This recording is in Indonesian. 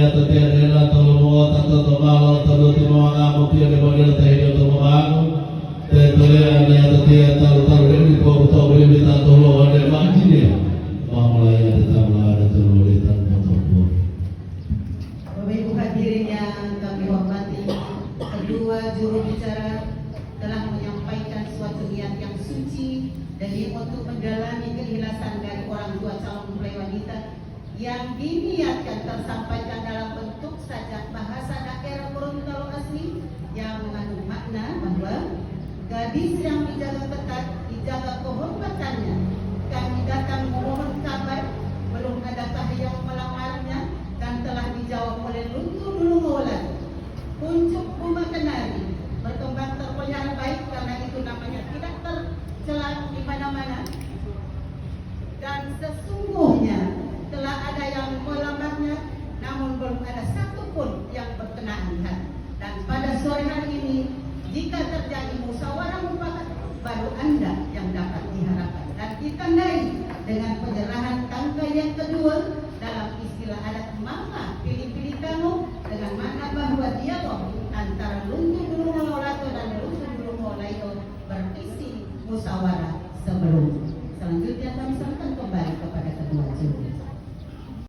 Tatiadela tolong tato tomalo tato timo ngamu dia de model tahido tomo ngamu tetole ania tatia talu talu ini ko to beli bita tolo ade maji dia mamulai ada tamla ada tolo di tanpa topo. Bapak Ibu hadirin yang kami hormati, kedua juru bicara telah menyampaikan suatu niat yang suci dan untuk mendalami keikhlasan dari orang tua calon mempelai wanita yang diniatkan tersampaikan dalam bentuk sajak bahasa daerah Gorontalo asli yang mengandung makna bahwa gadis yang dijaga ketat, dijaga kehormatannya. Kami datang memohon kabar, belum adakah yang melamarnya dan telah dijawab oleh Luntur Dulu Maulan. Kuncup Bunga Kenari berkembang terpelihara baik karena itu namanya tidak tercela di mana-mana. Dan sesungguhnya telah ada yang melamarnya, namun belum ada satupun yang berkenaan. Dan pada sore hari ini, jika terjadi musyawarah mufakat, baru Anda yang dapat diharapkan dan ditandai dengan penyerahan tangga yang kedua dalam istilah adat mama pilih-pilih kamu, dengan makna bahwa dialog antara Luntur Dulu Maulato dan Luntur Dulu Maulaito berisi musyawarah sebelum